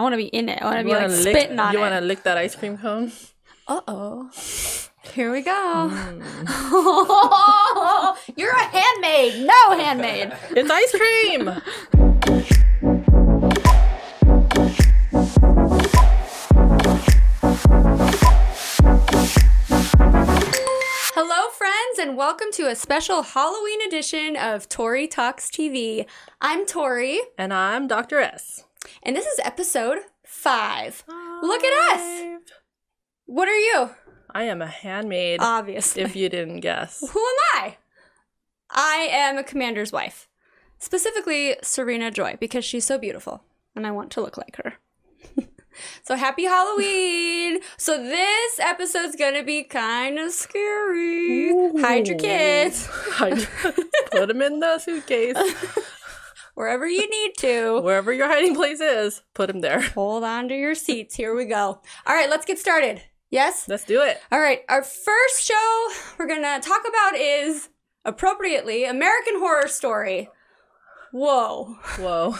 I want to be in it. I want to be like spitting on it. You want to lick that ice cream cone? Uh-oh. Here we go. You're a handmaid. No, handmaid. It's ice cream. Hello, friends, and welcome to a special Halloween edition of Tori Talks TV. I'm Tori. And I'm Dr. S. And this is episode 5. Look at us. What are you? I am a handmaid. Obviously. If you didn't guess. Who am I? I am a commander's wife. Specifically, Serena Joy, because she's so beautiful, and I want to look like her. So happy Halloween! So this episode's gonna be kind of scary. Ooh. Hide your kids. Put them in the suitcase. Wherever you need to. Wherever your hiding place is, put them there. Hold on to your seats. Here we go. All right, let's get started. Yes? Let's do it. All right, our first show we're gonna talk about is, appropriately, American Horror Story. Whoa. Whoa.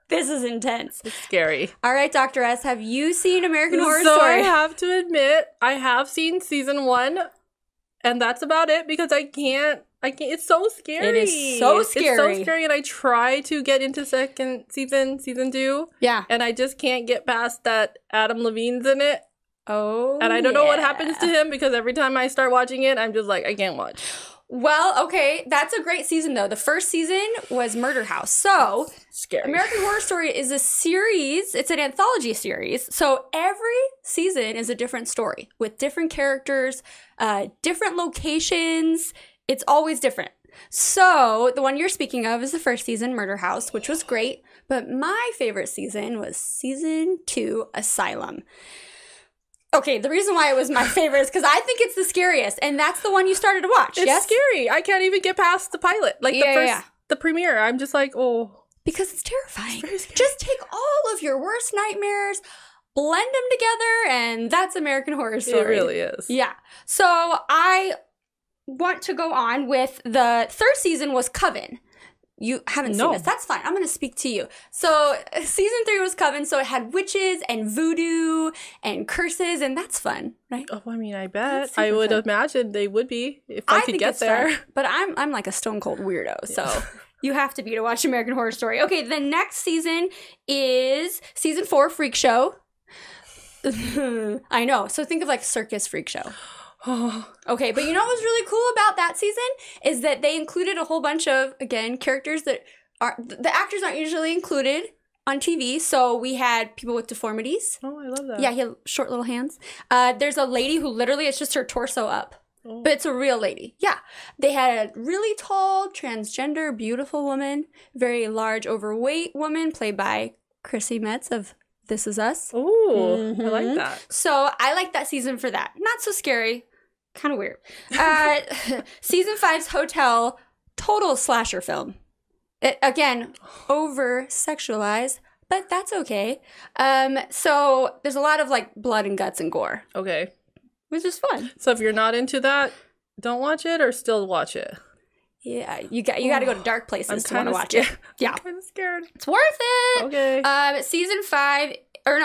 This is intense. It's scary. All right, Dr. S, have you seen American Horror So Story? I have to admit, I have seen season 1, and that's about it because I can't, it's so scary. It is so scary. It's so scary, and I try to get into season 2. Yeah. And I just can't get past that Adam Levine's in it. Oh, and I don't know what happens to him because every time I start watching it, I'm just like, I can't watch. Well, okay, that's a great season, though. The first season was Murder House. So, scary. American Horror Story is a series. It's an anthology series. So, every season is a different story with different characters, different locations. It's always different. So, the one you're speaking of is the first season, Murder House, which was great. But my favorite season was season 2, Asylum. Okay, the reason why it was my favorite is because I think it's the scariest, and that's the one you started to watch. It's scary. I can't even get past the pilot, like the premiere. I'm just like, oh, because it's terrifying. It's just take all of your worst nightmares, blend them together, and that's American Horror Story. It really is. Yeah. So I want to go on with the third season was Coven. You haven't seen this. That's fine. I'm going to speak to you. So season 3 was Coven. So it had witches and voodoo and curses, and that's fun, right? Oh, I mean, I bet. I would imagine they would be if I could get there. Fun, but I'm like a stone cold weirdo, so you have to be to watch American Horror Story. Okay, the next season is season 4, Freak Show. I know. So think of like Circus Freak Show. Okay, but you know what was really cool about that season is that they included a whole bunch of, again, characters that the actors aren't usually included on TV. So we had people with deformities. Oh, I love that. Yeah, he had short little hands. There's a lady who literally, it's just her torso up. Oh. But it's a real lady. Yeah. They had a really tall, transgender, beautiful woman, very large, overweight woman played by Chrissy Metz of This Is Us. Ooh, I like that. So I like that season for that. Not so scary. Kind of weird. Season 5's Hotel, total slasher film. It, again, over-sexualized, but that's okay. So there's a lot of like blood and guts and gore. Okay. Which is fun. So if you're not into that, don't watch it or still watch it? Yeah, you got to go to dark places to want to watch it. Yeah. I'm kind of scared. It's worth it. Okay.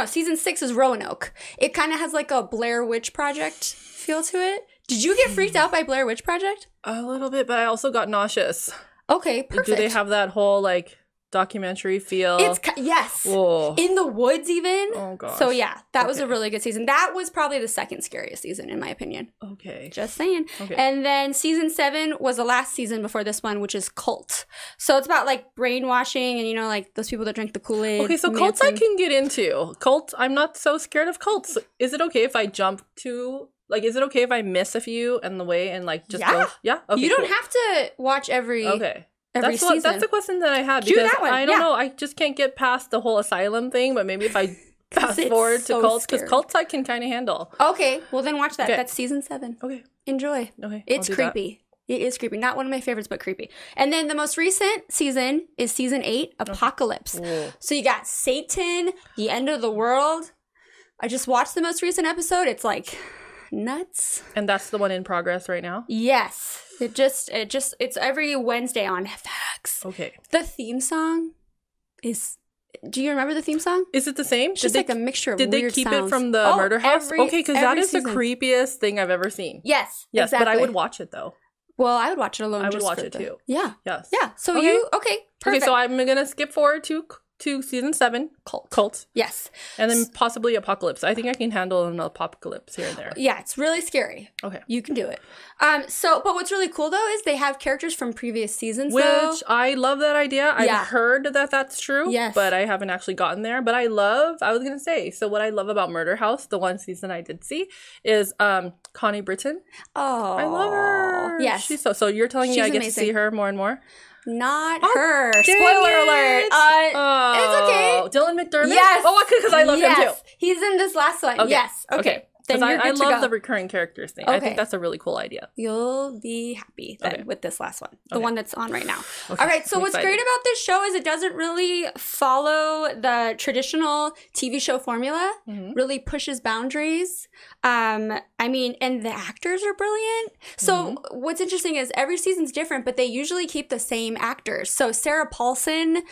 Season 6 is Roanoke. It kind of has like a Blair Witch Project feel to it. Did you get freaked out by Blair Witch Project? A little bit, but I also got nauseous. Okay, perfect. Do they have that whole like documentary feel? Yes. Whoa. In the woods even. Oh gosh. So yeah, that was a really good season. That was probably the second scariest season in my opinion. Okay. Just saying. Okay. And then season 7 was the last season before this one, which is Cult. So it's about like brainwashing and like those people that drink the Kool-Aid. Okay, so cults I can get into. Cults, I'm not so scared of cults. Is it okay if I jump to is it okay if I miss a few and the way and like just go? Yeah. Okay, you don't have to watch every season. That's the question that I had because I don't know. I just can't get past the whole asylum thing. But maybe if I fast forward to cults, because cults I can kind of handle. Okay, well then watch that. Okay. That's season 7. Okay, enjoy. Okay, it's creepy. It is creepy. Not one of my favorites, but creepy. And then the most recent season is season 8, Apocalypse. Okay. So you got Satan, the end of the world. I just watched the most recent episode. It's like nuts. And that's the one in progress right now? Yes. It's every Wednesday on FX. Okay. The theme song is Do you remember the theme song? Is it the same? It's just like a mixture of weird sounds. Did they keep it from the murder house? Okay, because that is the creepiest thing I've ever seen. Yes, exactly. But I would watch it though. Well, I would watch it alone. I would watch it too. Yeah. Yes. Yeah. So perfect. Okay, so I'm gonna skip forward to season 7, Cult. Yes. And then possibly Apocalypse. I think I can handle an apocalypse here and there. Yeah, it's really scary. Okay. You can do it. But what's really cool though is they have characters from previous seasons. Which I love that idea. I've heard that that's true. Yes. But I haven't actually gotten there. But I was gonna say, so what I love about Murder House, the one season I did see, is Connie Britton. Oh. I love her. Yes. She's so you're telling me I get to see her more and more? Not her. Spoiler alert. It's okay. Dylan McDermott? Yes. Oh, because I love him too. He's in this last one. Okay. Yes. Okay. Because I love the recurring characters thing. I think that's a really cool idea. You'll be happy then with this last one. The one that's on right now. Okay. All right. So what's great about this show is it doesn't really follow the traditional TV show formula. Really pushes boundaries. And the actors are brilliant. So what's interesting is every season's different, but they usually keep the same actors. So Sarah Paulson,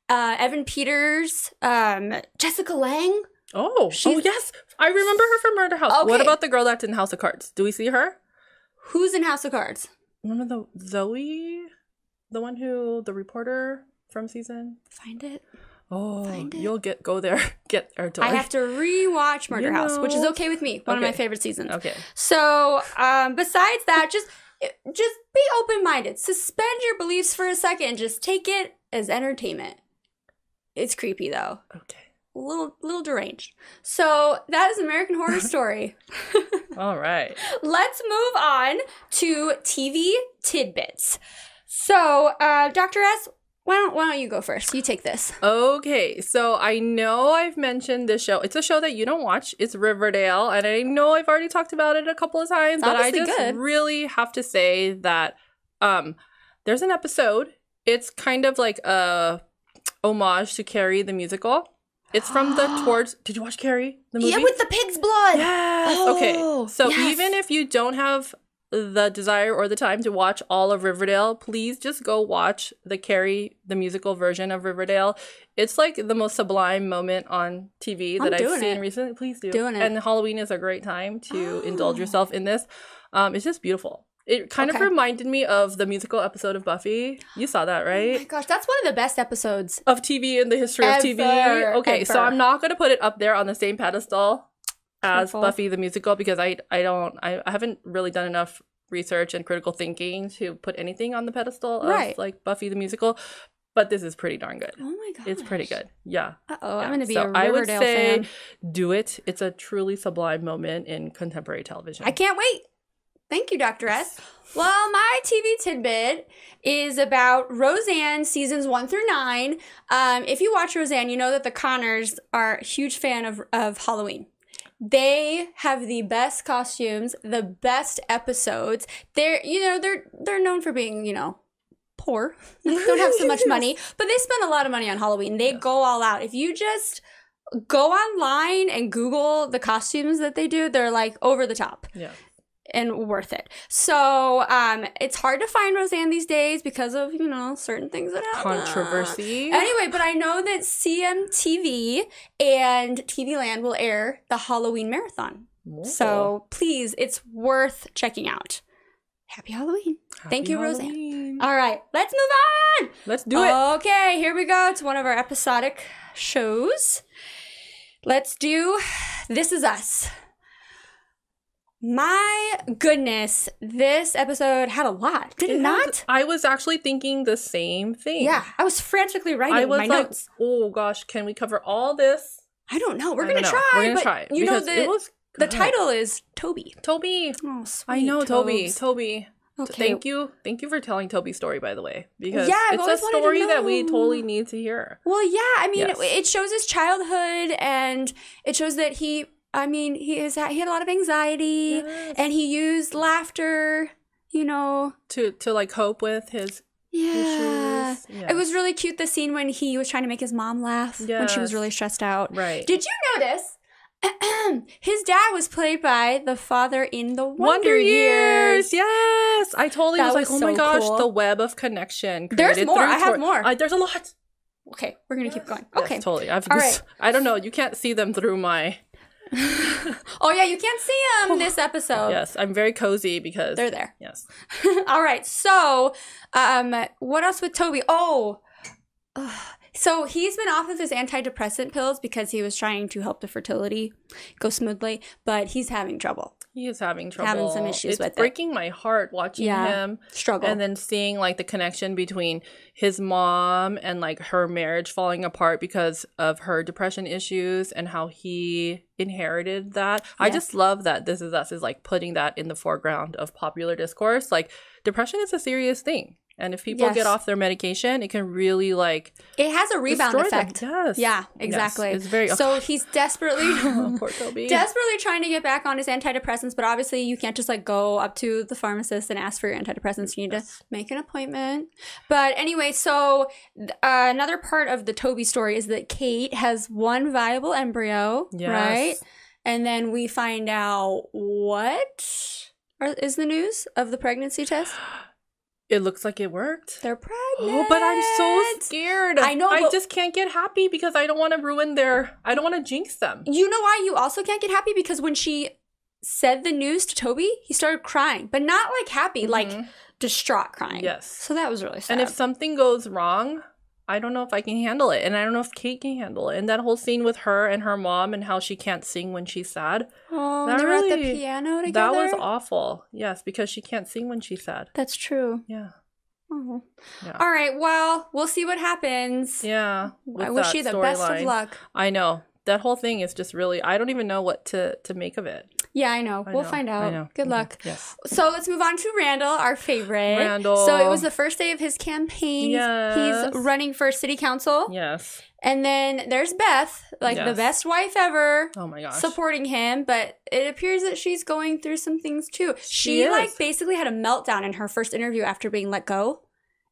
Evan Peters, Jessica Lange. Oh, yes. I remember her from Murder House. Okay. What about the girl that's in House of Cards? Do we see her? Who's in House of Cards? Remember the Zoey? The one the reporter from season? Find it. Oh, you'll go there. Get our Tori. I have to rewatch Murder House, which is okay with me. One of my favorite seasons. Okay. So, besides that, just be open-minded. Suspend your beliefs for a second. Just take it as entertainment. It's creepy, though. Okay. A little deranged. So that is American Horror Story. All right. Let's move on to TV tidbits. So, Dr. S, why don't you go first? You take this. Okay. So I know I've mentioned this show. It's a show that you don't watch. It's Riverdale. And I know I've already talked about it a couple of times. But I just really have to say that there's an episode. It's kind of like a homage to Carrie the musical. It's from Did you watch Carrie, the movie? Yeah, with the pig's blood. Yes. Okay. So even if you don't have the desire or the time to watch all of Riverdale, please just go watch the Carrie, the musical version of Riverdale. It's like the most sublime moment on TV that I've seen recently. Please do. Doing it. And Halloween is a great time to indulge yourself in this. It's just beautiful. It kind of reminded me of the musical episode of Buffy. You saw that, right? Oh my gosh, that's one of the best episodes of TV in the history of TV. Okay, so I'm not going to put it up there on the same pedestal as Buffy the musical because I haven't really done enough research and critical thinking to put anything on the pedestal of like Buffy the musical. But this is pretty darn good. Oh my gosh. It's pretty good. Yeah. Uh-oh, I'm going to be a Riverdale fan. I would say do it. It's a truly sublime moment in contemporary television. I can't wait. Thank you, Dr. S. Well, my TV tidbit is about Roseanne seasons 1 through 9. If you watch Roseanne, you know that the Connors are a huge fan of Halloween. They have the best costumes, the best episodes. They're known for being, poor. Don't have so much money, but they spend a lot of money on Halloween. They go all out. If you just go online and Google the costumes that they do, they're like over the top. Yeah. And worth it. So it's hard to find Roseanne these days because of, certain things that happen. Controversy. Anyway, but I know that CMTV and TV Land will air the Halloween marathon. Whoa. So please, it's worth checking out. Happy Halloween. Thank you, Roseanne. All right, let's move on. Let's do it. Okay, here we go. It's one of our episodic shows. Let's do This Is Us. My goodness, this episode had a lot. Did it not? I was actually thinking the same thing. Yeah, I was frantically writing my notes. Oh gosh, can we cover all this? I don't know. We're going to try. We're going to try. You know, the title is Toby. Toby. Oh, sweet. I know, Toby. Toby. Okay. Thank you for telling Toby's story, by the way, because it's a story that we totally need to hear. Well, yeah, I mean, it shows his childhood, and it shows that he had a lot of anxiety, and he used laughter, to like cope with his issues. Yes. It was really cute, the scene when he was trying to make his mom laugh when she was really stressed out. Right. Did you notice his dad was played by the father in the Wonder Years? Yes. I totally was like, oh my gosh, cool. The web of connection. There's more. I have more. There's a lot. Okay, we're gonna keep going. Okay, yes, totally. All right. I don't know. You can't see them through my. Oh yeah, you can't see them this episode. Yes, I'm very cozy because they're there. Yes. All right. So, what else with Toby? So he's been off of his antidepressant pills because he was trying to help the fertility go smoothly, but he's having trouble. He is having trouble. Having some issues with it. It's breaking my heart watching him struggle. And then seeing like the connection between his mom and like her marriage falling apart because of her depression issues and how he inherited that. Yes. I just love that This Is Us is like putting that in the foreground of popular discourse. Like depression is a serious thing. And if people get off their medication, it can really like it has a rebound effect. Yes. Yeah, exactly. Yes. It's very so he's desperately poor Toby. Desperately trying to get back on his antidepressants, but obviously you can't just like go up to the pharmacist and ask for your antidepressants. You need to make an appointment. But anyway, so another part of the Toby story is that Kate has one viable embryo, right? And then we find out what is the news of the pregnancy test. It looks like it worked. They're pregnant. Oh, but I'm so scared. I know. I just can't get happy because I don't want to ruin I don't want to jinx them. You know why you also can't get happy? Because when she said the news to Toby, he started crying. But not like happy, like distraught crying. Yes. So that was really sad. And if something goes wrong, I don't know if I can handle it. And I don't know if Kate can handle it. And that whole scene with her and her mom and how she can't sing when she's sad. Oh, they were at the piano together? That was awful. Yes, because she can't sing when she's sad. That's true. Yeah. Oh. Yeah. All right, well, we'll see what happens. Yeah. I wish you the best of luck. I know. That whole thing is just really, I don't even know what to make of it. Yeah, I know. We'll find out. I know. Good luck. Yes. So let's move on to Randall, our favorite. Randall. So it was the first day of his campaign. Yes. He's running for city council. Yes. And then there's Beth, like the best wife ever. Oh my gosh. Supporting him. But it appears that she's going through some things too. She like basically had a meltdown in her first interview after being let go.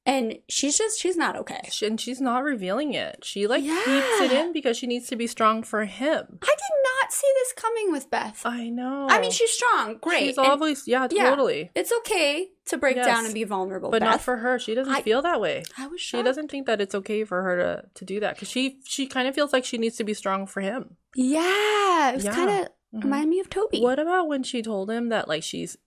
And she's not okay. And she's not revealing it. She like keeps it in because she needs to be strong for him. I did not see this coming with Beth. I know. I mean, she's strong. Great. She's always, totally. It's okay to break down and be vulnerable, but Beth. not for her. She doesn't feel that way. I was shocked. She doesn't think that it's okay for her to do that because she kind of feels like she needs to be strong for him. Yeah. It was kind of reminded me of Toby. What about when she told him that like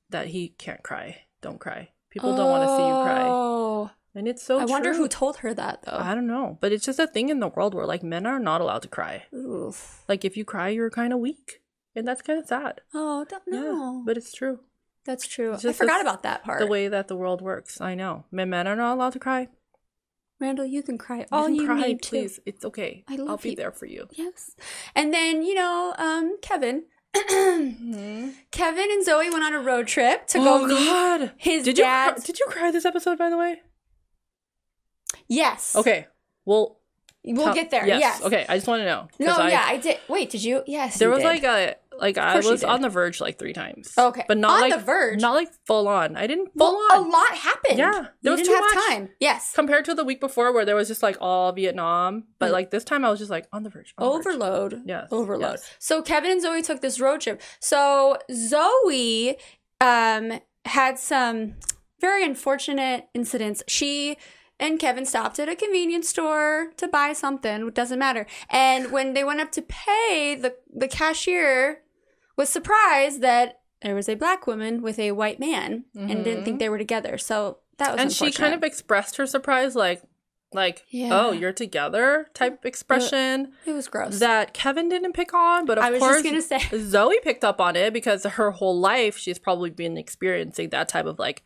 that he can't cry? Don't cry. People don't want to see you cry. And it's so I wonder who told her that, though. I don't know. But it's just a thing in the world where, like, men are not allowed to cry. Oof. Like, if you cry, you're kind of weak. And that's kind of sad. Oh, no. Yeah, but it's true. That's true. I forgot about that part. The way that the world works. I know. Men are not allowed to cry. Randall, you can cry all you need to. Please. It's okay. I'll be there for you. Yes. And then, Kevin. Kevin and Zoey went on a road trip to go meet his dad. Did you cry this episode, by the way? Yes. Okay. Well, we'll get there. Yes. Okay. I just want to know. I did. Wait, did you? Yes. There was I was on the verge like 3 times. Okay. But not on the verge. Not like full on. I didn't full on. A lot happened. Yeah. There was too much time. Yes. Compared to the week before where there was just like all Vietnam. But like this time I was just like on the verge. Overload. Yes. Overload. Yes. So Kevin and Zoey took this road trip. So Zoey had some very unfortunate incidents. She and Kevin stopped at a convenience store to buy something. It doesn't matter. And when they went up to pay, the cashier was surprised that there was a black woman with a white man and didn't think they were together. So that was unfortunate. She kind of expressed her surprise like oh, you're together type expression. It was gross. That Kevin didn't pick on, but of course just gonna say Zoey picked up on it because her whole life she's probably been experiencing that type of like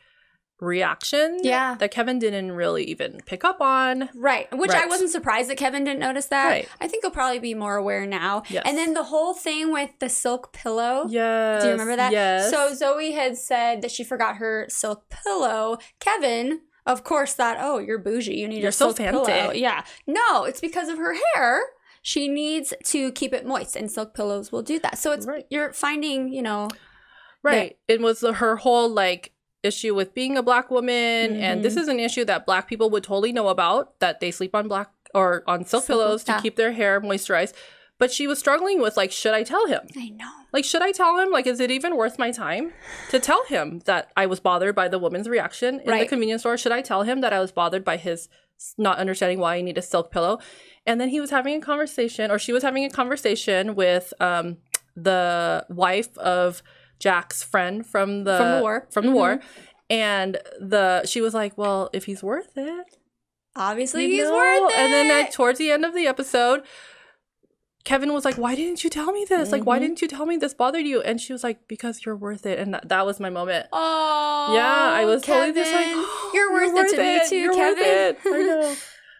reaction that Kevin didn't really even pick up on. Right. Which I wasn't surprised that Kevin didn't notice that. Right. I think he'll probably be more aware now. Yes. And then the whole thing with the silk pillow. Yes. Do you remember that? Yes. So Zoey had said that she forgot her silk pillow. Kevin, of course, thought, oh, you're bougie. You need your silk pillow. Yeah. No, it's because of her hair. She needs to keep it moist, and silk pillows will do that. So it's you're finding, Right. It was her whole like issue with being a black woman, and this is an issue that black people would totally know about, that they sleep on silk pillows to keep their hair moisturized. But she was struggling with like, should I tell him? I know. Like, should I tell him? Like, is it even worth my time to tell him that I was bothered by the woman's reaction in the convenience store? Should I tell him that I was bothered by his not understanding why I need a silk pillow. And then he was having a conversation, or she was having a conversation with the wife of Jack's friend from the war. And she was like, well, if he's worth it. Obviously he's worth it. And then towards the end of the episode, Kevin was like, why didn't you tell me this? Like, why didn't you tell me this bothered you? And she was like, because you're worth it. And that was my moment. Oh, yeah, I was Kevin, totally just like, oh, you're worth it to me too, you're Kevin. Worth it. I know.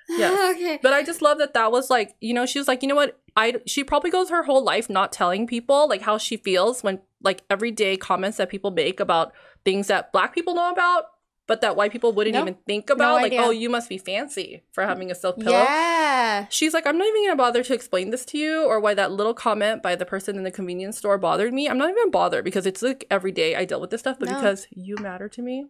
Yes. Okay. But I just love that was like, you know, she was like, you know what? She probably goes her whole life not telling people like how she feels when like everyday comments that people make about things that Black people know about, but that white people wouldn't even think about. No like, idea. oh, you must be fancy for having a silk pillow. Yeah. She's like, I'm not even going to bother to explain this to you, or why that little comment by the person in the convenience store bothered me. I'm not even bothered because it's like every day I deal with this stuff, but because you matter to me,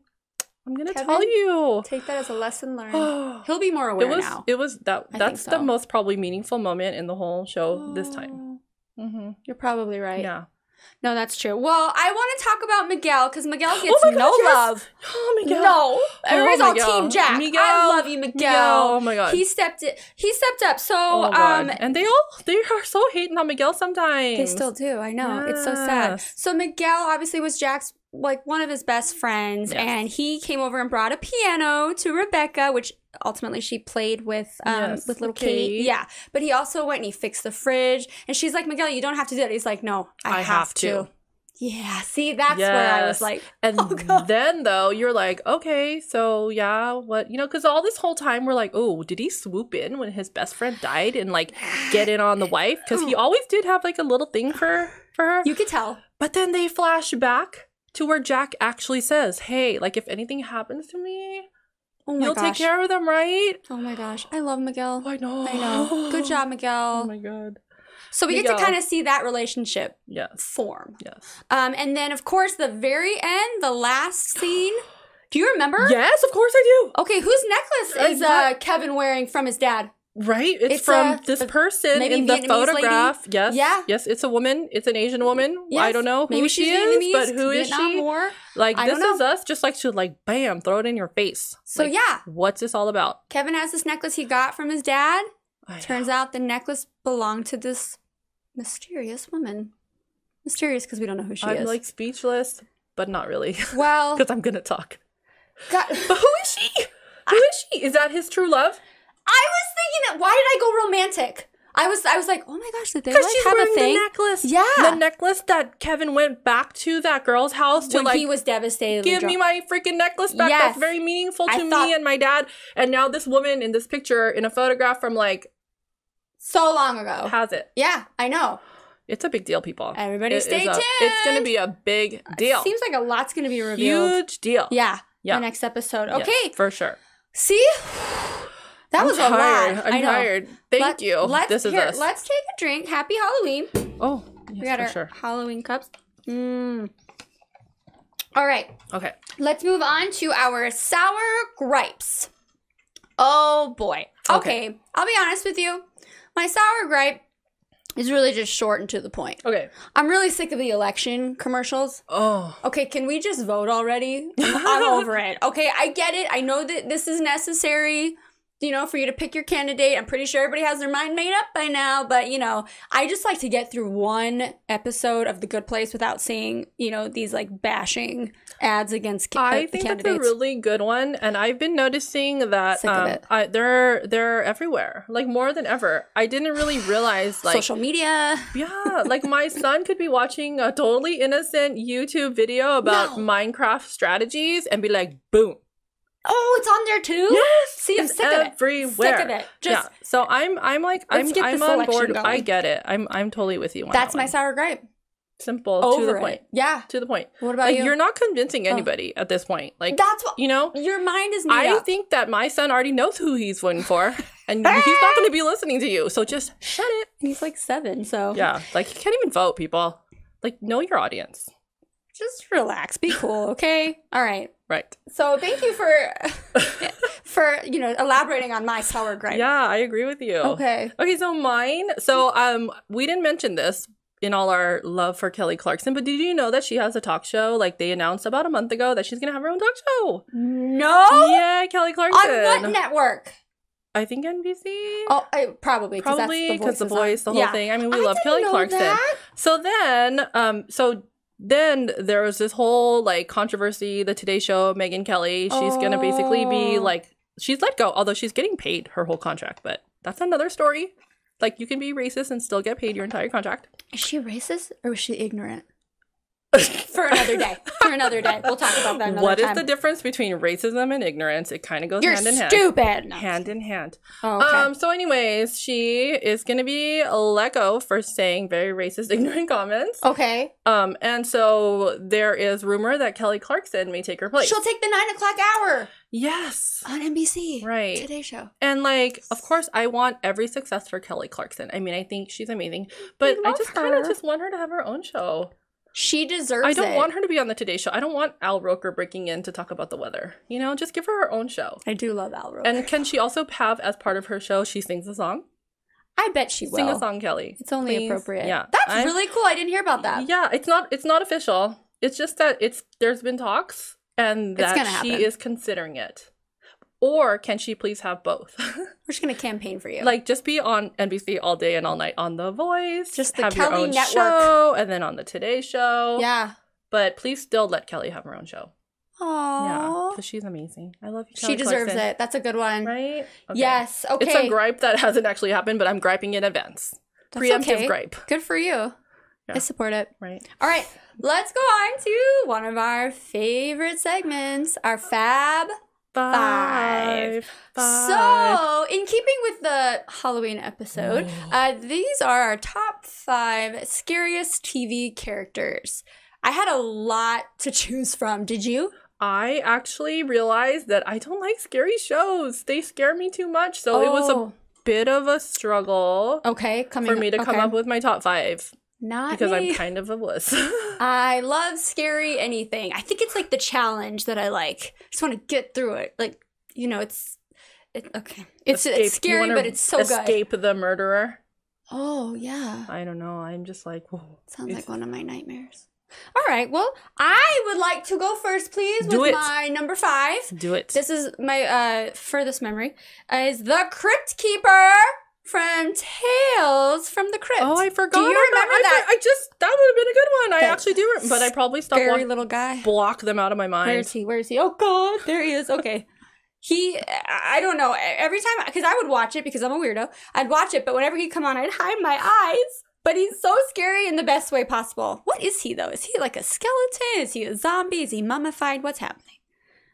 I'm going to tell you. Take that as a lesson learned. He'll be more aware now. That's the most probably meaningful moment in the whole show this time. Mm-hmm. You're probably right. Yeah. No, that's true. Well, I want to talk about Miguel because Miguel gets love. Oh, Miguel. No. Everybody's all Miguel. Team Jack. Miguel. I love you, Miguel. Oh my God. He stepped up. So, and they are so hating on Miguel sometimes. They still do. I know. Yes. It's so sad. So Miguel obviously was Jack's like one of his best friends, and he came over and brought a piano to Rebecca, which ultimately she played with little Kate. Yeah. But he also went and he fixed the fridge, and she's like, Miguel, you don't have to do it. He's like, no, I have to. Yeah, see, that's where I was like, and then though you're like, okay, so yeah, what, you know, because all this whole time we're like, oh, did he swoop in when his best friend died and like get in on the wife? Because he always did have like a little thing for her. You could tell. But then they flash back to where Jack actually says, hey, like if anything happens to me, you'll take care of them, right? Oh my gosh, I love Miguel. I know. Good job, Miguel. Oh my God. So we get to kind of see that relationship form. Yes. And then, of course, the very end, the last scene. Do you remember? Yes, of course I do. Okay, whose necklace is Kevin wearing from his dad? Right? It's from this person in the photograph. Lady. Yes. Yeah. Yes, it's a woman. It's an Asian woman. Yes. I don't know who she is, but who is she? War. Like, this is us. Just like to like, bam, throw it in your face. So like, yeah. What's this all about? Kevin has this necklace he got from his dad. Turns out the necklace belonged to this mysterious woman. Mysterious because we don't know who she is. I'm like speechless, but not really. Well, because I'm gonna talk. But who is she? Who is she? Is that his true love? I was thinking that. Why did I go romantic? I was like, oh my gosh, did they like have a thing? The necklace. Yeah, the necklace that Kevin went back to that girl's house to when he was devastated. Give me my freaking necklace back. Yes. That's very meaningful to me and my dad. And now this woman in this picture in a photograph from like so long ago has it. Yeah, I know. It's a big deal, people. Everybody stay tuned. It's going to be a big deal. Seems like a lot's going to be revealed. Huge deal. Yeah. The next episode. Okay. Yes, for sure. See? That was a lot. I'm tired. Thank you. This is us. Let's take a drink. Happy Halloween. Oh, yes, we got our Halloween cups. All right. Okay. Let's move on to our sour gripes. Oh, boy. Okay. I'll be honest with you. My sour gripe is really just short and to the point. Okay. I'm really sick of the election commercials. Oh. Okay, can we just vote already? I'm over it. Okay, I get it. I know that this is necessary, you know, for you to pick your candidate. I'm pretty sure everybody has their mind made up by now. But, you know, I just like to get through one episode of The Good Place without seeing, you know, these like bashing ads against I think candidates. That's a really good one. And I've been noticing that they're everywhere, like more than ever. I didn't really realize like social media. Yeah, like my son could be watching a totally innocent YouTube video about Minecraft strategies and be like, boom. Oh, it's on there too? Yes. See, I'm sick everywhere. of it. Sick of it. Just, so I'm on board. Going. I get it. I'm totally with you on That's that my one. sour gripe. Simple. Over to the point. Yeah. To the point. What about like, you? You're not convincing anybody at this point. Like, that's what, you know, your mind is made up. I think that my son already knows who he's voting for, and he's not going to be listening to you. So just shut it. He's like 7, so yeah, like he can't even vote. People, like, know your audience. Just relax. Be cool. Okay. All right. Right. So thank you for you know, elaborating on my sour gripe. Yeah, I agree with you. Okay. Okay. So mine. So we didn't mention this in all our love for Kelly Clarkson, but did you know that she has a talk show? Like, they announced about a month ago that she's gonna have her own talk show. No. Yeah, Kelly Clarkson. On what network? I think NBC. Oh, probably because the voice, the whole thing. I mean, we love Kelly Clarkson. That. So then there was this whole like controversy. The Today Show, Megyn Kelly. She's gonna basically be like, she's let go, although she's getting paid her whole contract. But that's another story. Like, you can be racist and still get paid your entire contract. Is she racist or was she ignorant? For another day. We'll talk about that another time. What is the difference between racism and ignorance? It kind of goes hand in hand. You're stupid. Hand in hand. Oh, okay. So anyways, she is going to be let go for saying very racist, ignorant comments. Okay. And so there is rumor that Kelly Clarkson may take her place. She'll take the 9 o'clock hour. Yes. On NBC. Right. Today Show. And like, of course, I want every success for Kelly Clarkson. I mean, I think she's amazing. But I just kind of just want her to have her own show. She deserves it. I don't want her to be on the Today Show. I don't want Al Roker breaking in to talk about the weather. You know, just give her her own show. I do love Al Roker. And can she also have, as part of her show, she sings a song? I bet she will. Sing a song, Kelly. It's only appropriate. Yeah. That's really cool. I didn't hear about that. Yeah, it's not official. It's just that there's been talks and that she is considering it. Or can she please have both? We're just going to campaign for you. Like, just be on NBC all day and all night on The Voice. Just the have Kelly your own network. show, and then on the Today Show. Yeah. But please still let Kelly have her own show. Aww. Yeah, because she's amazing. I love you, Kelly She deserves Clarkson. it. That's a good one. Right? Okay. Yes. Okay. It's a gripe that hasn't actually happened, but I'm griping in advance. That's Preemptive gripe. Good for you. Yeah. I support it. Right. All right. Let's go on to one of our favorite segments, our Fab Five. So, in keeping with the Halloween episode, these are our top 5 scariest TV characters. I had a lot to choose from. Did you? I actually realized that I don't like scary shows. They scare me too much. So it was a bit of a struggle for me to come up with my top 5. Because I'm kind of a wuss. I love scary anything. I think it's like the challenge that I like. I just want to get through it. Like, you know, it's scary, but it's so good. Escape the murderer. Oh, yeah. I don't know. I'm just like, whoa. Sounds like one of my nightmares. All right. Well, I would like to go first, please, with my number 5. Do it. This is my furthest memory. Is the Crypt Keeper from Tales from the Crypt. Oh, I forgot. Do you remember that? That would have been a good one. I actually do, but I probably stopped scary little guy. Block them out of my mind. Where is he? Oh, God. There he is. Okay. I don't know. Every time, because I would watch it because I'm a weirdo. I'd watch it, but whenever he'd come on, I'd hide my eyes. But he's so scary in the best way possible. What is he, though? Is he like a skeleton? Is he a zombie? Is he mummified? What's happening?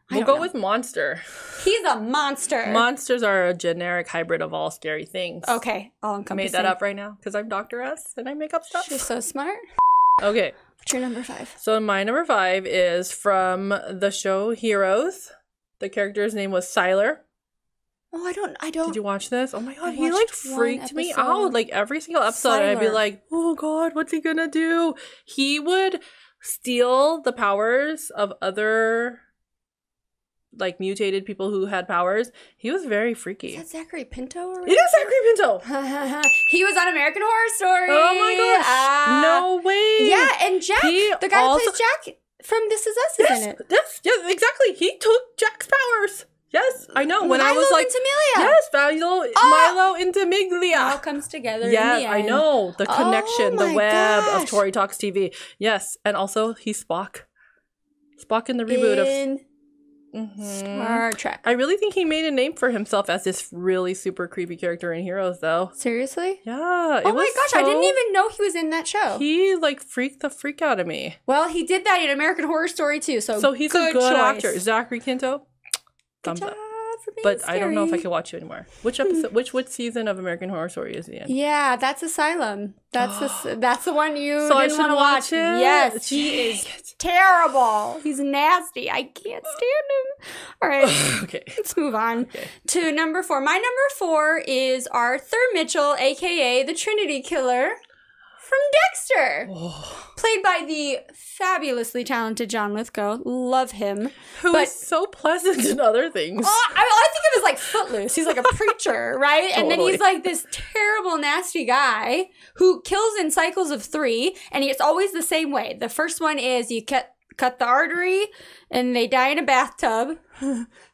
We'll go with monster. He's a monster. Monsters are a generic hybrid of all scary things. Okay. All-encompassing. Made that up right now because I'm Dr. S and I make up stuff. She's so smart. Okay. What's your number 5? So my number 5 is from the show Heroes. The character's name was Siler. Oh, I don't. Did you watch this? Oh my God, he like freaked me out. Like every single episode, I'd be like, oh God, what's he gonna do? He would steal the powers of other like mutated people who had powers. He was very freaky. Is that Zachary Pinto? It is Zachary Pinto. He was on American Horror Story. Oh my gosh. No way. Yeah, and Jack, the guy who plays Jack from This Is Us is in it. Yes, exactly. He took Jack's powers. Yes, I know. When I was like, Milo Ventimiglia. It all comes together. Yes, in the end. I know. The connection, the web of Tori Talks TV. Yes, and also he's Spock. Spock in the reboot of Star Trek. I really think he made a name for himself as this really super creepy character in Heroes, though. Seriously? Yeah. Oh my gosh, I didn't even know he was in that show. He like freaked the freak out of me. Well, he did that in American Horror Story too, so he's a good actor. Zachary Quinto. Thumbs up. But scary. I don't know if I can watch you anymore. Which episode? Which season of American Horror Story is he in? Yeah, that's Asylum. That's the one you so didn't want to watch. It? Yes, he is terrible. He's nasty. I can't stand him. All right, okay. Let's move on to number 4. My number 4 is Arthur Mitchell, aka the Trinity Killer from Dexter. Played by the fabulously talented John Lithgow. Love him. Who is so pleasant in other things. I think it was like Footloose. He's like a preacher, right? And then he's like this terrible, nasty guy who kills in cycles of 3. And it's always the same way. The first one is you cut cut the artery, and they die in a bathtub.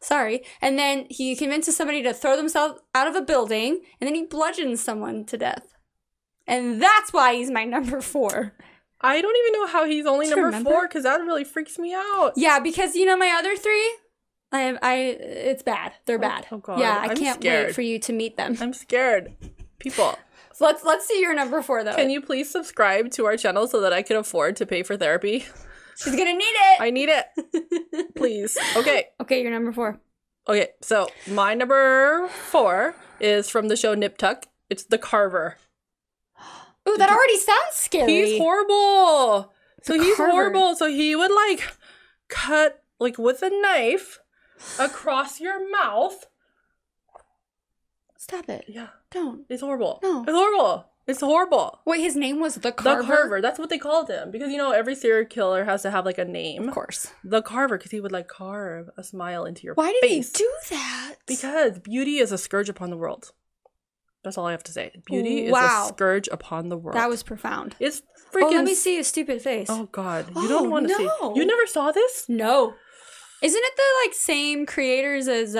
Sorry. And then he convinces somebody to throw themselves out of a building, and then he bludgeons someone to death. And that's why he's my number 4. I don't even know how he's only number 4, because that really freaks me out. Yeah, because my other 3, it's bad. They're bad. Oh God. Yeah, I can't wait for you to meet them. I'm scared. People. So let's see your number 4 though. Can you please subscribe to our channel so that I can afford to pay for therapy? She's gonna need it. I need it. Please. Okay. Okay, your number 4. Okay, so my number 4 is from the show NipTuck. It's the Carver. Ooh, that already sounds scary. He's horrible. He's Carver. horrible. So he would like cut like with a knife across your mouth. Stop it. Yeah. Don't. It's horrible. No. It's horrible. It's horrible. Wait, his name was the Carver? The Carver. That's what they called him. Because, every serial killer has to have, like, a name. Of course. The Carver, because he would, like, carve a smile into your face. Why did he do that? Because beauty is a scourge upon the world. That's all I have to say. Beauty is a scourge upon the world. That was profound. It's freaking... Oh, let me see his stupid face. Oh, God. You don't want to see... You never saw this? No. Isn't it the, like, same creators as,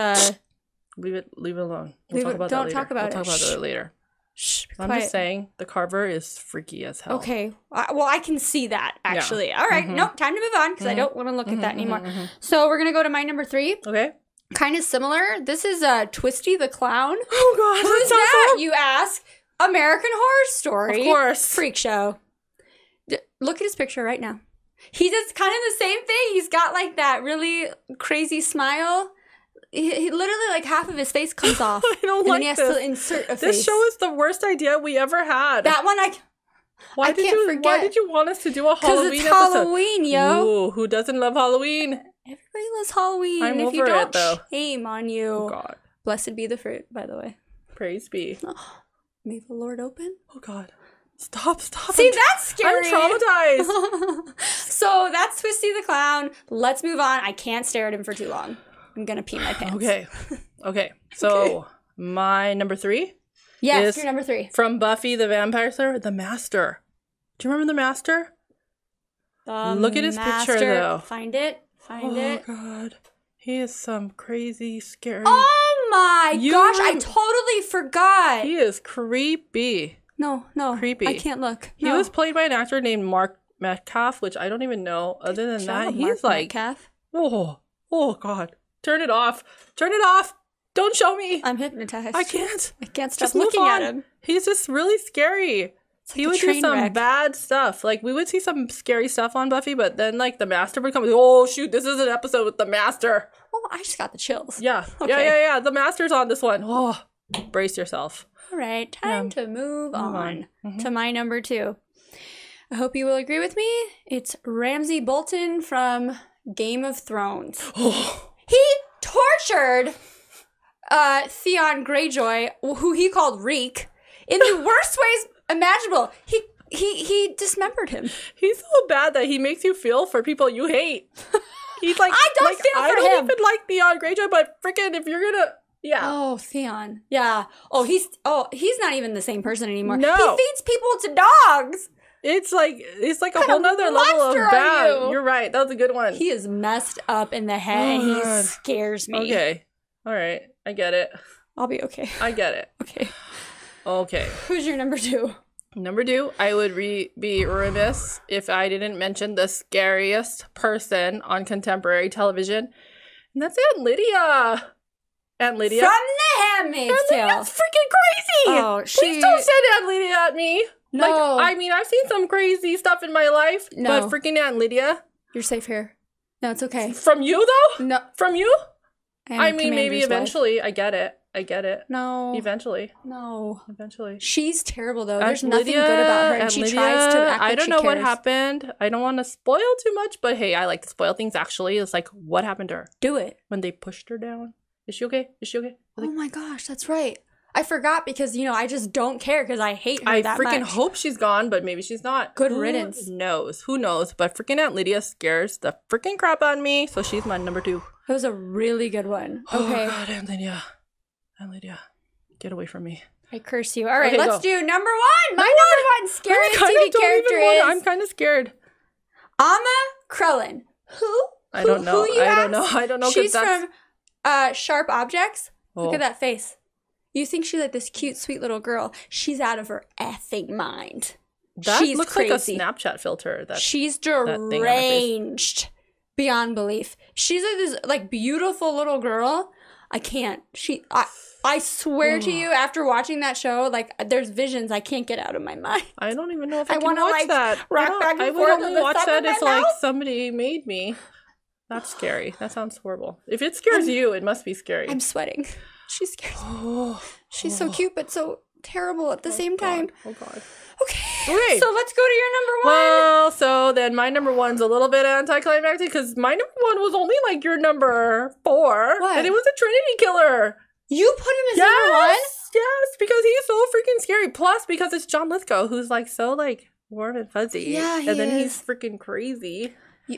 Leave it alone. We'll talk about that later. Don't talk about it. We'll talk about that later. Shh, I'm just saying, the Carver is freaky as hell. Okay. Well, I can see that, actually. Yeah. All right. Nope. Time to move on, because I don't want to look at that anymore. So we're going to go to my number 3. Okay. Kind of similar. This is Twisty the Clown. Oh, God. Who's that, you ask? American Horror Story. Of course. Freak show. Look at his picture right now. He does kind of the same thing. He's got, like, that really crazy smile. He literally, like, half of his face comes off. I don't like this. And he has to insert a face. This show is the worst idea we ever had. That one I can't forget. Why did you want us to do a Halloween it's episode? Halloween, yo. Ooh, who doesn't love Halloween? Everybody loves Halloween. I'm if over you don't, it, though. shame on you. Oh, God. Blessed be the fruit, by the way. Praise be. May the Lord open. Oh, God. Stop. See, that's scary. I'm traumatized. So that's Twisty the Clown. Let's move on. I can't stare at him for too long. I'm going to pee my pants. Okay. So my number 3? Yes, your number 3. From Buffy the Vampire Slayer, The Master. Do you remember The Master? Look at his picture, though. Find it. Oh, God. He is some crazy, scary... Oh, my gosh. I totally forgot. He is creepy. No. Creepy. I can't look. He was played by an actor named Mark Metcalf, which I don't even know. Other than that, he's like... Metcalf. Oh, God. Turn it off. Don't show me. I'm hypnotized. I can't stop looking at him. He's just really scary. He would do some bad stuff. Like, we would see some scary stuff on Buffy, but then, like, the Master would come, oh, shoot, this is an episode with the Master. Oh, I just got the chills. Yeah. Okay. Yeah. The Master's on this one. Oh, brace yourself. All right. Time to move on to my number 2. I hope you will agree with me. It's Ramsay Bolton from Game of Thrones. He tortured Theon Greyjoy, who he called Reek, in the worst ways imaginable. He dismembered him. He's so bad that he makes you feel for people you hate. He's like, I don't feel for him. I don't even like Theon Greyjoy, but freaking if you're gonna, yeah. Oh, Theon. Yeah. He's not even the same person anymore. No. He feeds people to dogs. It's like a whole nother level of bad. You're right. That was a good one. He is messed up in the head, and he scares me. Okay. All right. I get it. I'll be okay. I get it. Okay. Who's your number 2? Number 2, I would be remiss if I didn't mention the scariest person on contemporary television, and that's Aunt Lydia. Aunt Lydia. From The Handmaid's Tale. Aunt Lydia's freaking crazy. Oh, Please don't send Aunt Lydia at me. No. Like, I mean, I've seen some crazy stuff in my life, but freaking Aunt Lydia. You're safe here. No, it's okay. From you, though? No. From you? I mean, maybe eventually. I get it. No. Eventually. No. Eventually. She's terrible, though. There's nothing good about her, and she tries to act like I don't know what happened. I don't want to spoil too much, but hey, I like to spoil things, actually. It's like, what happened to her? Do it. When they pushed her down. Is she okay? Oh my gosh, that's right. I forgot because, I just don't care because I hate her that much. I freaking hope she's gone, but maybe she's not. Good riddance. Who knows? But freaking Aunt Lydia scares the freaking crap out of me, so she's my number 2. That was a really good one. Okay. Oh, God, Aunt Lydia. Get away from me. I curse you. All right, let's do number 1. My number 1 scary TV character is... I'm kind of scared. Amma Krellin Who? I don't know. I don't know. She's from Sharp Objects. Look at that face. You think she's like this cute, sweet little girl. She's out of her effing mind. That looks crazy. Like a Snapchat filter. She's deranged beyond belief. She's like this like beautiful little girl. I can't. I swear to you, after watching that show, like there's visions I can't get out of my mind. I don't even know if I can watch that. Rock back and I forth would only watch that if like somebody made me. That's scary. That sounds horrible. If it scares you, it must be scary. I'm sweating. She scares me. She's so cute, but so terrible at the same time. Oh, God. Okay. So let's go to your number one. Well, so then my number one's a little bit anticlimactic because my number one was only like your number 4. What? And it was a Trinity Killer. You put him as number 1? Yes, because he's so freaking scary. Plus, because it's John Lithgow, who's like so like warm and fuzzy. Yeah, and then he's freaking crazy.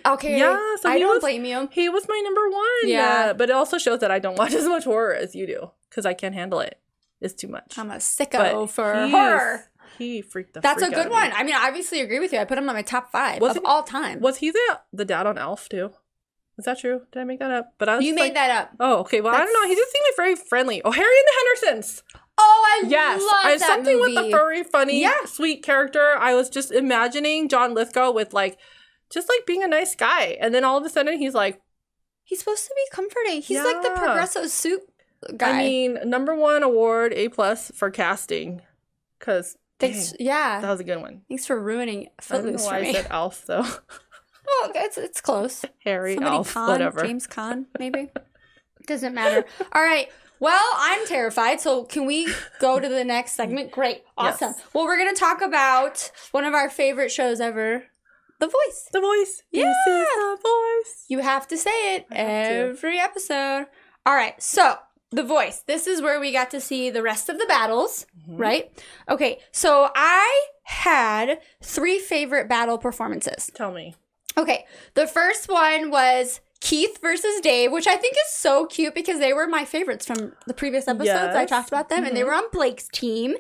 Okay. Yeah, so I don't blame you. He was my number 1. Yeah. But it also shows that I don't watch as much horror as you do because I can't handle it. It's too much. I'm a sicko for horror. He freaked the That's freak a good one. I mean, I obviously agree with you. I put him on my top 5 of all time. Was he the dad on Elf too? Is that true? Did I make that up? But you made that up. Oh, okay. Well, I don't know. He just seemed like very friendly. Oh, Harry and the Hendersons. Oh, I love that something movie. With the furry, funny, sweet character. I was just imagining John Lithgow with like, just like being a nice guy, and then all of a sudden he's like, he's supposed to be comforting. He's like the Progresso suit guy. I mean, number 1 award, A+ for casting, because that was a good one. Thanks for ruining Footloose for me. I said Alf though. Oh, it's close. Harry, Alf, whatever. James Caan, maybe. Doesn't matter. All right. Well, I'm terrified. So can we go to the next segment? Great. Awesome. Yes. Well, we're going to talk about one of our favorite shows ever, The Voice. The Voice. Yeah. This is The Voice. You have to say it every episode. All right. So The Voice. This is where we got to see the rest of the battles, right? Okay. So I had 3 favorite battle performances. Tell me. Okay, the first one was Keith versus Dave, which I think is so cute because they were my favorites from the previous episodes. Yes. I talked about them, and they were on Blake's team,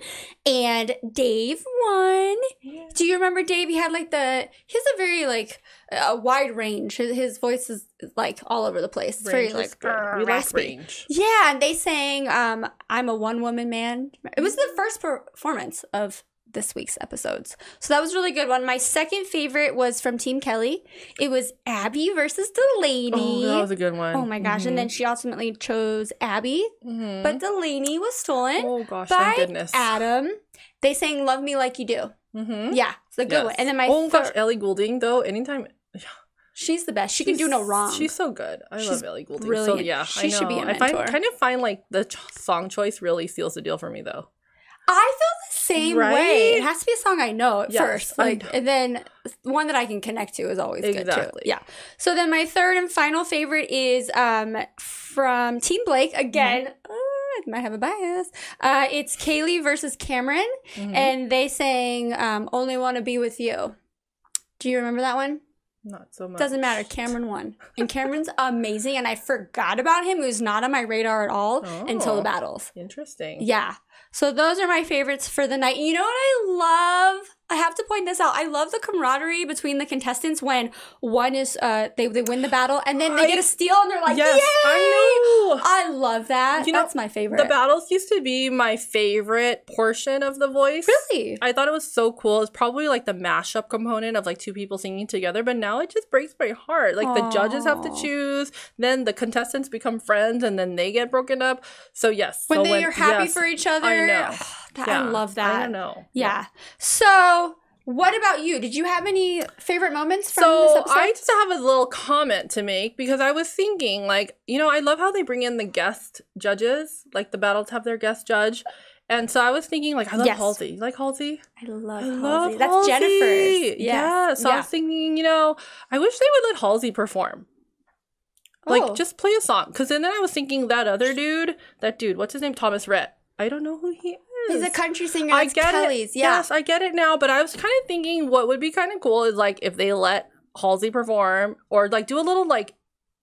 and Dave won. Yeah. Do you remember Dave? He had like he has a very like a wide range. His voice is like all over the place. It's very like raspy. Range. Yeah, and they sang "I'm a One-Woman Man." It was the first performance of this week's episodes. So that was a really good one. My second favorite was from Team Kelly. It was Abby versus Delaney. Oh, that was a good one. Oh my gosh. And then she ultimately chose Abby. But Delaney was stolen thank goodness. Adam. They sang Love Me Like You Do. Yeah, it's a good one. And then my gosh, Ellie Goulding though, anytime... She's the best. She can do no wrong. She's so good. I love Ellie Goulding. Brilliant. So yeah, she should be a mentor. I kind of find like the song choice really seals the deal for me though. I feel the same way. It has to be a song I know at first. And then one that I can connect to is always good too. Yeah. So then my third and final favorite is from Team Blake. Again, I might have a bias. It's Kaylee versus Cameron. And they sang Only Want to Be With You. Do you remember that one? Not so much. Doesn't matter. Cameron won. And Cameron's amazing. And I forgot about him. He was not on my radar at all until the battles. Interesting. Yeah. So those are my favorites for the night. You know what I love? I have to point this out. I love the camaraderie between the contestants when one is they win the battle and then they get a steal and they're like, yes, yay! I know. I love that. That's my favorite. The battles used to be my favorite portion of The Voice. Really? I thought it was so cool. It's probably like the mashup component of like 2 people singing together, but now it just breaks my heart. Like the judges have to choose, then the contestants become friends and then they get broken up. So yes. When they are happy for each other. I know. I love that. I don't know. Yeah. So, what about you? Did you have any favorite moments from this episode? I just have a little comment to make because I was thinking, like, I love how they bring in the guest judges. Like, the battles have their guest judge. And so I was thinking, like, I love Halsey. You like Halsey? I love Halsey. That's Jennifer's. Yeah. So I was thinking, I wish they would let Halsey perform. Like, just play a song. Because then I was thinking that dude, what's his name? Thomas Rhett. I don't know who he is. He's a country singer. That's Kelly's. Yeah. Yes, I get it now. But I was kind of thinking what would be kind of cool is like if they let Halsey perform or like do a little like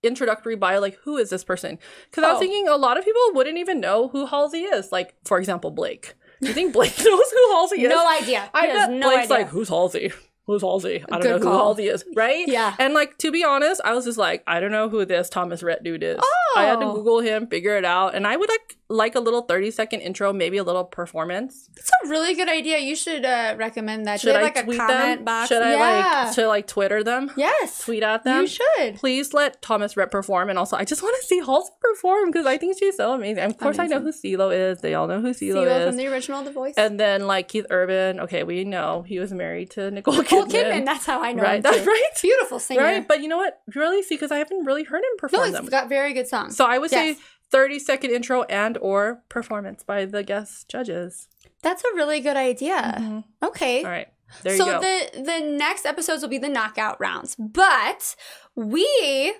introductory bio, like who is this person? Because I was thinking a lot of people wouldn't even know who Halsey is. Like, for example, Blake. Do you think Blake knows who Halsey is? No idea. I bet Blake's like, who's Halsey? who's Halsey? I don't know who Halsey is, right? Yeah. And like, to be honest, I was just like, I don't know who this Thomas Rhett dude is. I had to Google him, figure it out, and I would like a little 30-second intro, maybe a little performance. It's a really good idea. You should recommend that. Should I like tweet a comment them? box? Should I like Twitter them? Yes. Tweet at them? You should. Please let Thomas Rhett perform, and also I just want to see Halsey perform because I think she's so amazing. Of course, I know who CeeLo is. They all know who CeeLo is. from the original The Voice. And then like Keith Urban. Okay, we know he was married to Nicole Kidman. That's how I know him. That's right. Beautiful singer. Right, but you know what? Really, see, because I haven't really heard him perform them. He's got very good songs. So I would say 30-second intro and or performance by the guest judges. That's a really good idea. Mm-hmm. Okay. All right. There you go. So the next episodes will be the knockout rounds. But we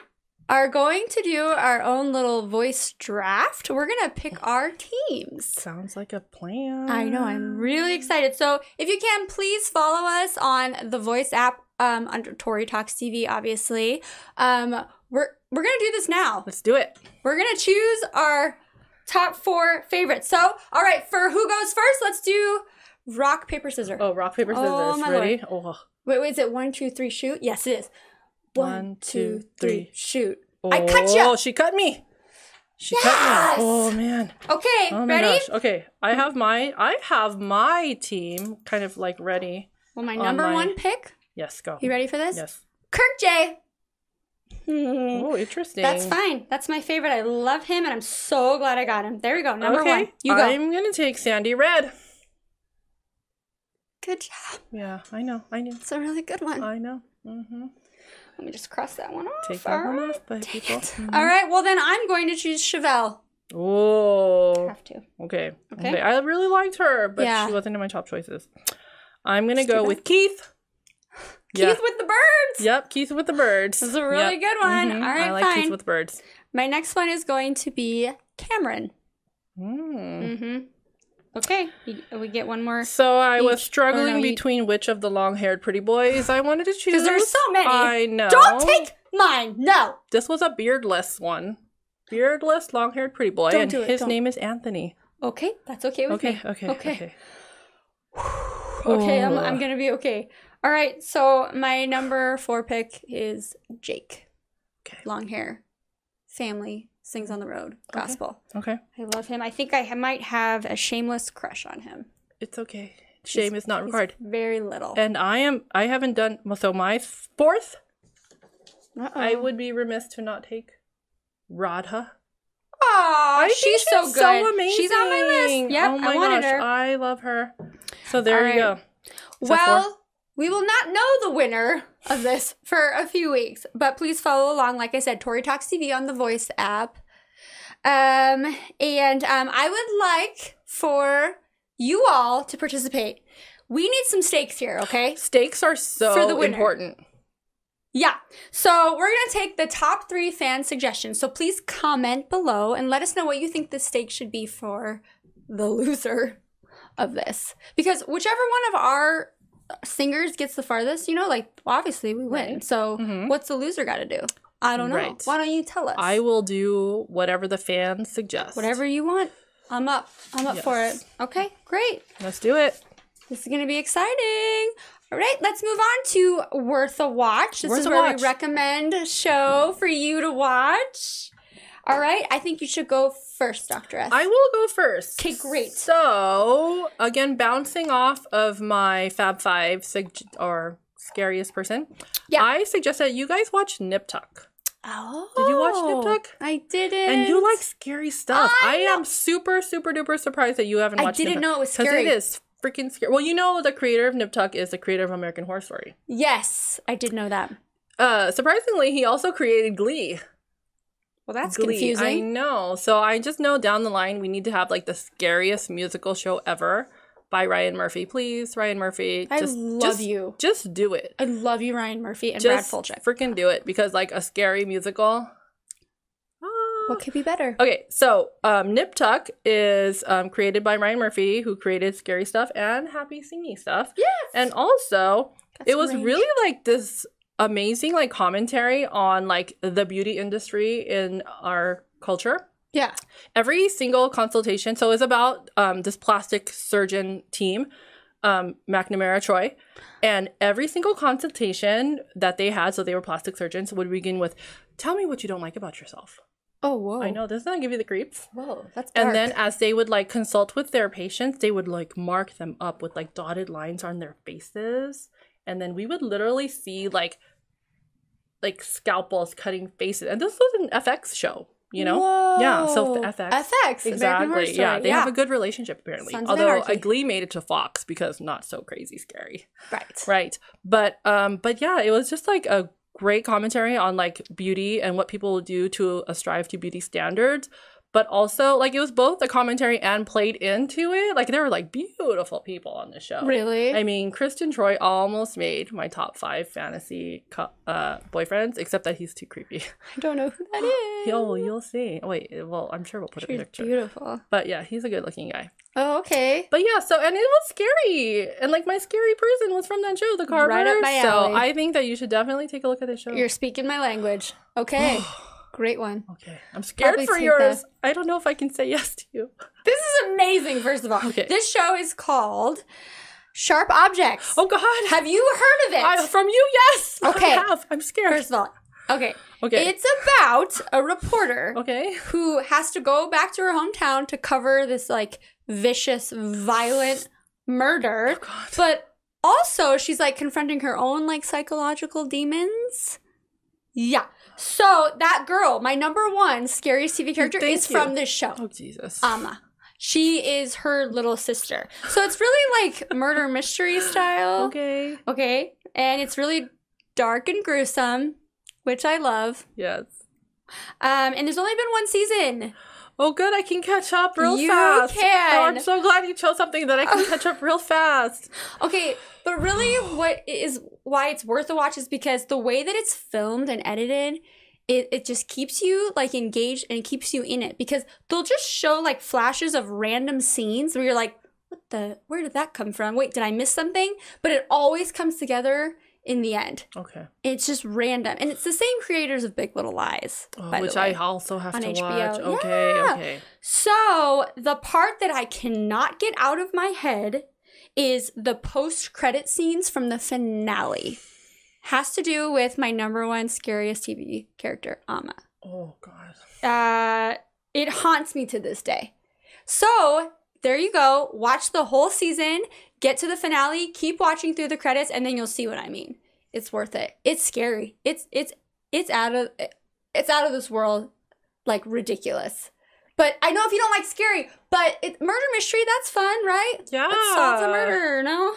are going to do our own little voice draft. We're going to pick our teams. Sounds like a plan. I know. I'm really excited. So if you can, please follow us on the Voice app under Tori Talks TV, obviously. We're going to do this now. Let's do it. We're going to choose our top 4 favorites. So, all right, for who goes first, let's do rock, paper, scissors. Oh, rock, paper, scissors. Ready? Oh. Wait, is it 1, 2, 3, shoot? Yes, it is. 1, 2, 3, shoot. Oh, I cut you. Oh, she cut me. She cut me. Oh, man. Okay, oh, my ready? Gosh. Okay, I have my team kind of like ready. Well, my number 1 pick. Yes, go. You ready for this? Yes. Kirk J. Oh, interesting. That's fine. That's my favorite. I love him, and I'm so glad I got him. There we go. Number 1. You go. I'm going to take Sandy Red. Good job. Yeah, I know. It's a really good one. I know. Mm-hmm. Let me just cross that one off. Take that one off, by people. Mm-hmm. All right. Well, then I'm going to choose Chevelle. Oh. Have to. Okay. I really liked her, but she wasn't in my top choices. I'm going to go with Keith. Keith with the birds. Yep, Keith with the birds. That's a really good one. Mm-hmm. All right, I like Keith with birds. My next one is going to be Cameron. Okay, we get one more. So I was struggling between which of the long-haired pretty boys I wanted to choose. Because there's so many. I know. Don't take mine. No. This was a beardless one. Beardless, long-haired pretty boy. His name is Anthony. Okay, that's okay with me. Okay. Okay, I'm going to be okay. All right, so my number 4 pick is Jake. Okay. Long hair, family, sings on the road, gospel. Okay. I love him. I think I might have a shameless crush on him. It's okay. Shame is not required. Very little. And I haven't done, so my 4th, I would be remiss to not take Radha. Aw, she's so good. So amazing. She's on my list. Yep, oh my I wanted her. I love her. So there you go. Well, we will not know the winner of this for a few weeks, but please follow along. Like I said, Tori Talks TV on the Voice app. I would like for you all to participate. We need some stakes here, okay? Stakes are so important. Yeah. So we're going to take the top 3 fan suggestions. So please comment below and let us know what you think the stakes should be for the loser of this. Because whichever one of our singers gets the farthest, obviously we win. Right. So what's the loser got to do? I don't know. Right. Why don't you tell us? I will do whatever the fans suggest. Whatever you want. I'm up. I'm up for it. Okay, great. Let's do it. This is going to be exciting. All right, let's move on to Worth a Watch. This is where we recommend a show for you to watch. All right, I think you should go first, Dr. S. I will go first. Okay, great. So, again, bouncing off of my Fab 5 or Scariest Person, I suggest that you guys watch NipTuck. Oh. Did you watch NipTuck? I didn't. And you like scary stuff. I am super, super duper surprised that you haven't watched NipTuck. I didn't know it was scary. Because it is freaking scary. Well, the creator of NipTuck is the creator of American Horror Story. Yes, I did know that. Surprisingly, he also created Glee. Well, that's confusing. I know. So I just know down the line we need to have the scariest musical show ever by Ryan Murphy. Please, Ryan Murphy. I love you. Just do it. I love you, Ryan Murphy and Brad Fulchek. Freaking do it, because a scary musical. What could be better? Okay, so NipTuck is created by Ryan Murphy, who created Scary Stuff and Happy Singy Stuff. Yes. And also, it was really this amazing commentary on the beauty industry in our culture. Yeah. Every single consultation, so it's about this plastic surgeon team McNamara Troy. And every single consultation that they had, so they were plastic surgeons, would begin with, tell me what you don't like about yourself. Oh, whoa. I know, doesn't that give you the creeps? Whoa, that's dark. And then as they would like consult with their patients, they would like mark them up with like dotted lines on their faces. And then we would literally see like scalpels cutting faces. And this was an FX show, you know? Whoa. Yeah, so the FX. FX, exactly. Yeah, they have a good relationship apparently. Sons of Although Anarchy. Glee made it to Fox because not so crazy scary. Right. Right. But yeah, it was just like a great commentary on like beauty and what people do to strive to beauty standards. But also, like, it was both a commentary and played into it. Like, there were, like, beautiful people on the show. Really? I mean, Kristen Troy almost made my top 5 fantasy boyfriends, except that he's too creepy. I don't know who that is. Oh, you'll see. Oh, wait, well, I'm sure we'll put a picture. Beautiful. But, yeah, he's a good-looking guy. Oh, okay. But, yeah, so, and it was scary. And, like, my scary person was from that show, The Carver. Right up my alley. So, I think that you should definitely take a look at this show. You're speaking my language. Okay. Great one. Okay. I'm scared Probably for take yours. that. I don't know if I can say yes to you. This is amazing, first of all. Okay. This show is called Sharp Objects. Oh, God. Have you heard of it? From you, yes. Okay. I have. I'm scared. First of all, okay. Okay. It's about a reporter Okay. who has to go back to her hometown to cover this, like, vicious, violent murder. Oh, God. But also, she's, like, confronting her own, like, psychological demons. Yeah. So, that girl, my number 1 scariest TV character, is from this show. Oh, Jesus. Amma. She is her little sister. So, it's really, like, murder mystery style. Okay. Okay. And it's really dark and gruesome, which I love. Yes. And there's only been 1 season. Oh, good. I can catch up real You fast. can. Oh, I'm so glad you chose something that I can catch up real fast. Okay, but really why it's worth a watch is because the way that it's filmed and edited, it just keeps you like engaged and it keeps you in it, because they'll just show like flashes of random scenes where you're like, where did that come from? Wait, did I miss something? But it always comes together in the end. Okay. It's just random. And it's the same creators of Big Little Lies. Which I also have on to HBO. watch. Okay, Yeah. okay. So the part that I cannot get out of my head is the post-credit scenes from the finale. Has to do with my number 1 scariest TV character, Amma. Oh, God. It haunts me to this day. So there you go. Watch the whole season. Get to the finale. Keep watching through the credits, and then you'll see what I mean. It's worth it. It's scary. It's out of this world, like ridiculous. But I know if you don't like scary, but murder mystery, that's fun, right? Yeah. Let's solve the murder, no?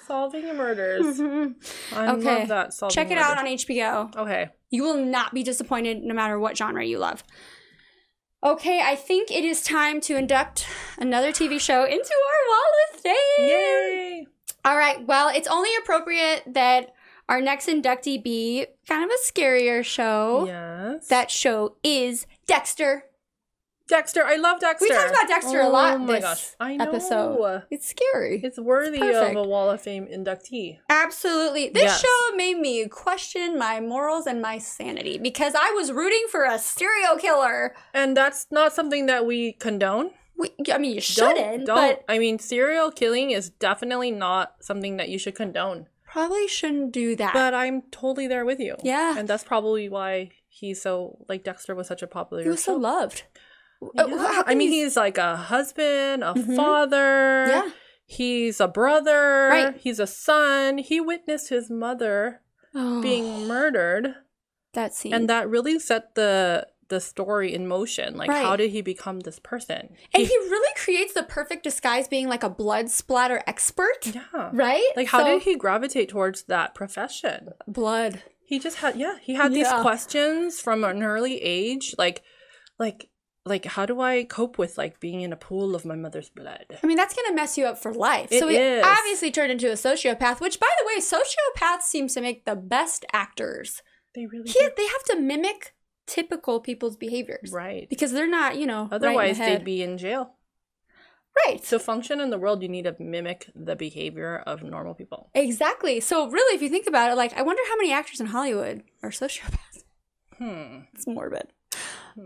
Solving the murders. Mm-hmm. I Okay. love that. Solving Check it murders. out on HBO. Okay. You will not be disappointed no matter what genre you love. Okay, I think it is time to induct another TV show into our wall of fame. Yay! All right, well, it's only appropriate that our next inductee be kind of a scarier show. Yes. That show is Dexter. Dexter. I love Dexter. We talked about Dexter a lot Oh my this gosh. I know. episode. It's scary. It's worthy perfect. of a Wall of Fame inductee. Absolutely. This Yes. show made me question my morals and my sanity because I was rooting for a serial killer. And that's not something that we condone. I mean, you shouldn't, but I mean, serial killing is definitely not something that you should condone. probably shouldn't do that. But I'm totally there with you. Yeah. And that's probably why he's so, like, Dexter was such a popular He was so show. loved. Yeah. I mean, he's like a husband, a father. Yeah. He's a brother. Right. He's a son. He witnessed his mother being murdered. That scene. And that really set the story in motion. Like, Right. how did he become this person? And he really creates the perfect disguise being like a blood splatter expert. Yeah. Right? Like, how did he gravitate towards that profession? Blood. He just had, he had these questions from an early age. Like, how do I cope with, like, being in a pool of my mother's blood? I mean, that's going to mess you up for life. It so he is. obviously turned into a sociopath, which, by the way, sociopaths seem to make the best actors. They really do. They have to mimic typical people's behaviors. Right. Because they're not, Otherwise, right in the they'd be in jail. Right. To function in the world, you need to mimic the behavior of normal people. Exactly. So really, if you think about it, like, I wonder how many actors in Hollywood are sociopaths. It's morbid.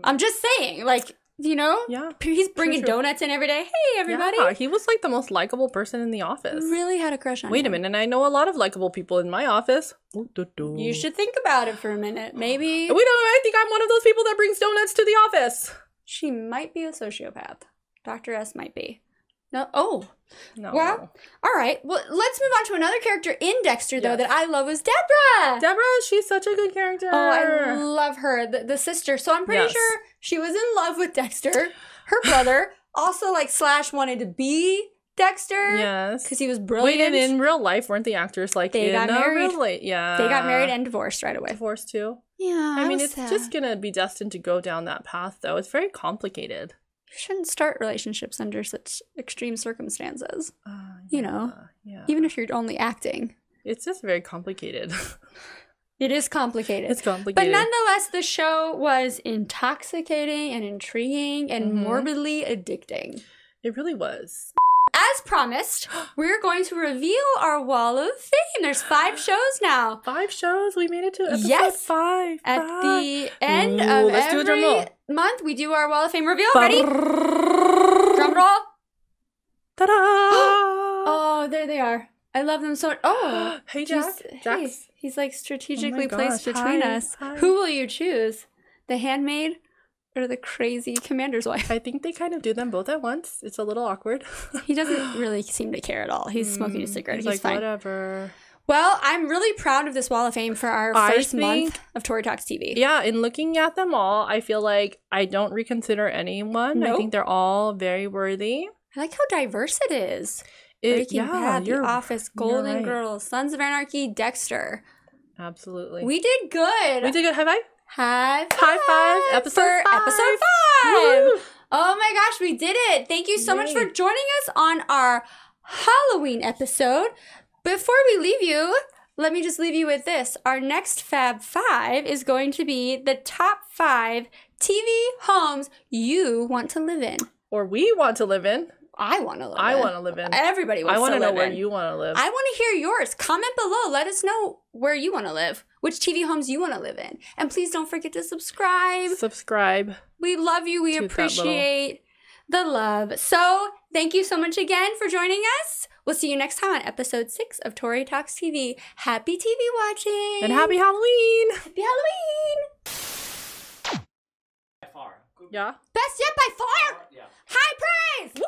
I'm just saying, like, You know? Yeah. He's bringing donuts in every day. Hey, everybody. Yeah, he was like the most likable person in the office. Really had a crush on him. Wait a minute, and I know a lot of likable people in my office. You should think about it for a minute. Maybe. I think I'm one of those people that brings donuts to the office. She might be a sociopath. Dr. S might be. No. Oh. No. Well, all right. Well, let's move on to another character in Dexter, though, that I love was Deborah. Deborah, she's such a good character. Oh, I love her. The sister. So I'm pretty sure she was in love with Dexter. Her brother also, like, / wanted to be Dexter. Yes. Because he was brilliant. Wait, and in real life, weren't the actors, like, they got married? Yeah. They got married and divorced right away. Divorced, too? Yeah. I mean, it's just going to be destined to go down that path, though. It's very complicated. You shouldn't start relationships under such extreme circumstances. You know, even if you're only acting. It's just very complicated. It is complicated. It's complicated. But nonetheless, the show was intoxicating and intriguing and morbidly addicting. It really was. As promised, we're going to reveal our Wall of Fame. There's 5 shows now. 5 shows? We made it to episode 5. At the end of every month, we do our Wall of Fame reveal. Ready? Drum roll. Ta-da! Oh, there they are. I love them so much. Oh. Hey, Jax. Hey, he's like strategically placed gosh. between us. Hi. Who will you choose? The handmaid or the crazy commander's wife? I think they kind of do them both at once. It's a little awkward. He doesn't really seem to care at all. He's smoking a cigarette. He's like, fine. Whatever. Well, I'm really proud of this Wall of Fame for our first month of Tori Talks TV. Yeah, in looking at them all, I feel like I don't reconsider anyone. Nope. I think they're all very worthy. I like how diverse it is. Breaking Bad, The Office, Golden Girls, Sons of Anarchy, Dexter. Absolutely. We did good. We did good. High five? High five. Episode 5. Episode 5. Woo! Oh my gosh, we did it. Thank you so much for joining us on our Halloween episode. Before we leave you, let me just leave you with this. Our next Fab 5 is going to be the top 5 TV homes you want to live in. Or we want to live in. I want to live in. I want to live in. Everybody wants to live in. I want to know where you want to live. I want to hear yours. Comment below. Let us know where you want to live. Which TV homes you want to live in. And please don't forget to subscribe. We love you. We appreciate the love. So, thank you so much again for joining us. We'll see you next time on episode 6 of Tori Talks TV. Happy TV watching. And happy Halloween. Happy Halloween. By far. Yeah? Best yet by far. Yeah. High praise. Woo!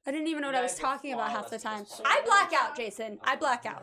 I'm I didn't even know what I was talking about half the time. I black out, Jason. I black out.